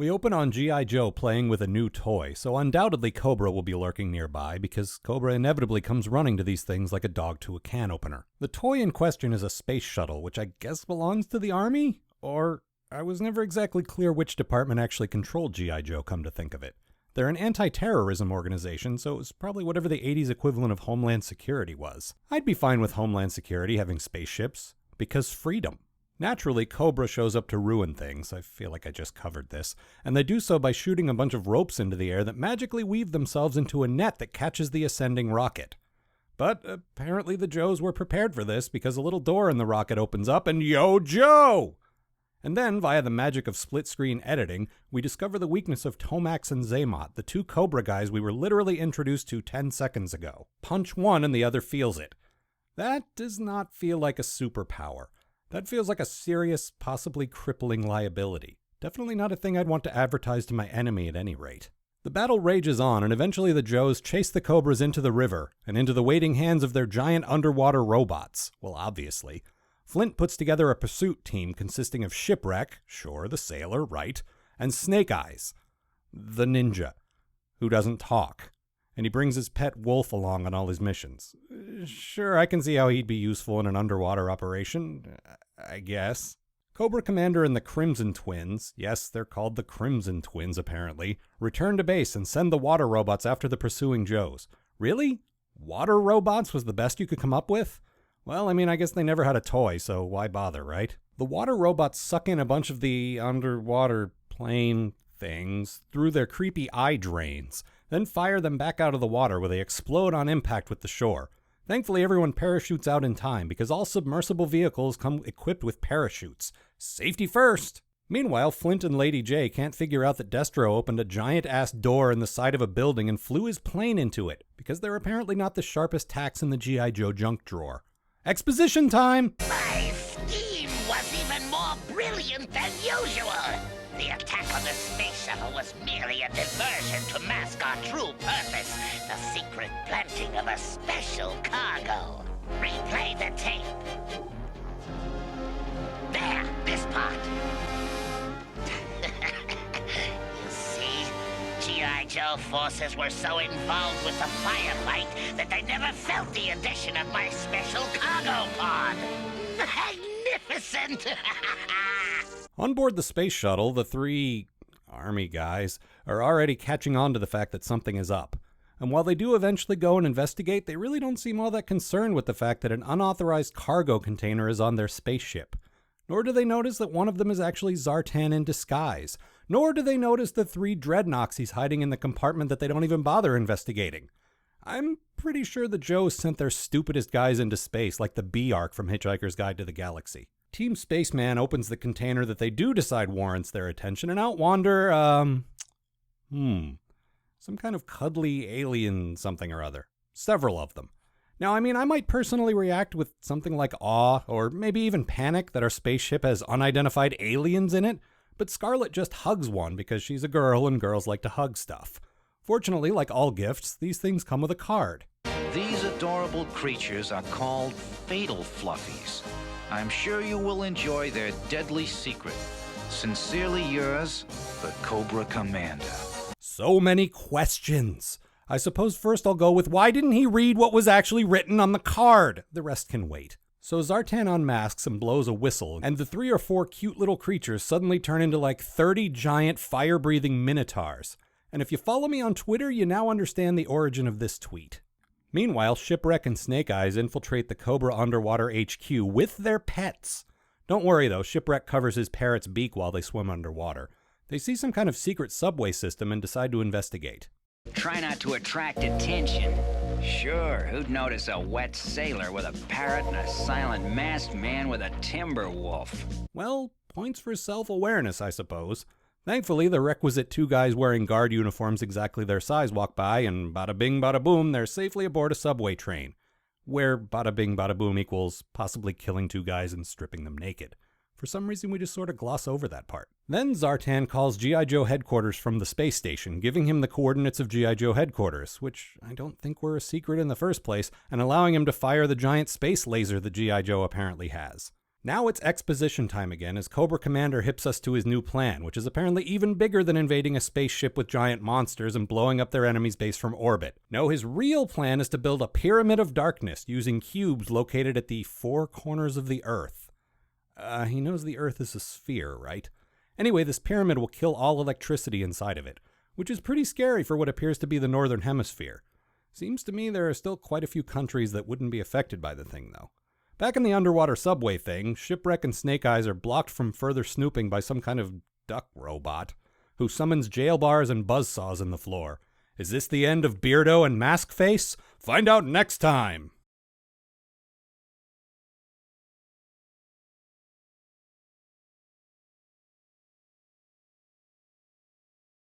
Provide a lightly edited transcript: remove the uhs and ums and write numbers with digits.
We open on G.I. Joe playing with a new toy, so undoubtedly Cobra will be lurking nearby because Cobra inevitably comes running to these things like a dog to a can opener. The toy in question is a space shuttle, which I guess belongs to the Army? Or I was never exactly clear which department actually controlled G.I. Joe, come to think of it. They're an anti-terrorism organization, so it's probably whatever the 80s equivalent of Homeland Security was. I'd be fine with Homeland Security having spaceships, because freedom. Naturally, Cobra shows up to ruin things, I feel like I just covered this, and they do so by shooting a bunch of ropes into the air that magically weave themselves into a net that catches the ascending rocket. But apparently the Joes were prepared for this because a little door in the rocket opens up and Yo Joe! And then, via the magic of split-screen editing, we discover the weakness of Tomax and Zaymot, the two Cobra guys we were literally introduced to 10 seconds ago. Punch one and the other feels it. That does not feel like a superpower. That feels like a serious, possibly crippling liability. Definitely not a thing I'd want to advertise to my enemy at any rate. The battle rages on, and eventually the Joes chase the Cobras into the river, and into the waiting hands of their giant underwater robots. Well, obviously. Flint puts together a pursuit team consisting of Shipwreck, sure, the sailor, right, and Snake Eyes, the ninja, who doesn't talk. And he brings his pet wolf along on all his missions. Sure, I can see how he'd be useful in an underwater operation, I guess. Cobra Commander and the Crimson Twins, yes, they're called the Crimson Twins apparently, return to base and send the water robots after the pursuing Joes. Really? Water robots was the best you could come up with? Well, I mean, I guess they never had a toy, so why bother, right? The water robots suck in a bunch of the underwater plane things through their creepy eye drains, then fire them back out of the water where they explode on impact with the shore. Thankfully, everyone parachutes out in time because all submersible vehicles come equipped with parachutes. Safety first! Meanwhile, Flint and Lady J can't figure out that Destro opened a giant-ass door in the side of a building and flew his plane into it, because they're apparently not the sharpest tacks in the G.I. Joe junk drawer. Exposition time! My scheme was even more brilliant than usual. The attack on the space shuttle was merely a diversion to mask our true purpose, the secret planting of a special cargo. Replay the tape. There, this part. You see, G.I. Joe forces were so involved with the firefight that they never felt the addition of my special cargo pod. Magnificent! On board the space shuttle, the three Army guys are already catching on to the fact that something is up. And while they do eventually go and investigate, they really don't seem all that concerned with the fact that an unauthorized cargo container is on their spaceship. Nor do they notice that one of them is actually Zartan in disguise. Nor do they notice the three dreadnoughts he's hiding in the compartment that they don't even bother investigating. I'm pretty sure the Joes sent their stupidest guys into space like the B-Arc from Hitchhiker's Guide to the Galaxy. Team Spaceman opens the container that they do decide warrants their attention, and out wander, some kind of cuddly alien something or other. Several of them. Now, I mean, I might personally react with something like awe, or maybe even panic that our spaceship has unidentified aliens in it, but Scarlet just hugs one because she's a girl and girls like to hug stuff. Fortunately, like all gifts, these things come with a card. These adorable creatures are called Fatal Fluffies. I'm sure you will enjoy their deadly secret. Sincerely yours, the Cobra Commander. So many questions. I suppose first I'll go with why didn't he read what was actually written on the card? The rest can wait. So Zartan unmasks and blows a whistle, and the 3 or 4 cute little creatures suddenly turn into like 30 giant fire-breathing minotaurs. And if you follow me on Twitter, you now understand the origin of this tweet. Meanwhile, Shipwreck and Snake Eyes infiltrate the Cobra Underwater HQ with their pets. Don't worry though, Shipwreck covers his parrot's beak while they swim underwater. They see some kind of secret subway system and decide to investigate. Try not to attract attention. Sure, who'd notice a wet sailor with a parrot and a silent masked man with a timber wolf? Well, points for self-awareness, I suppose. Thankfully, the requisite 2 guys wearing guard uniforms exactly their size walk by, and bada bing bada boom, they're safely aboard a subway train. Where bada bing bada boom equals possibly killing 2 guys and stripping them naked. For some reason, we just sort of gloss over that part. Then Zartan calls G.I. Joe headquarters from the space station, giving him the coordinates of G.I. Joe headquarters, which I don't think were a secret in the first place, and allowing him to fire the giant space laser that G.I. Joe apparently has. Now it's exposition time again as Cobra Commander hips us to his new plan, which is apparently even bigger than invading a spaceship with giant monsters and blowing up their enemy's base from orbit. No, his real plan is to build a pyramid of darkness using cubes located at the four corners of the Earth. He knows the Earth is a sphere, right? Anyway, this pyramid will kill all electricity inside of it, which is pretty scary for what appears to be the Northern Hemisphere. Seems to me there are still quite a few countries that wouldn't be affected by the thing, though. Back in the underwater subway thing, Shipwreck and Snake Eyes are blocked from further snooping by some kind of duck robot, who summons jail bars and buzzsaws in the floor. Is this the end of Beardo and Mask Face? Find out next time!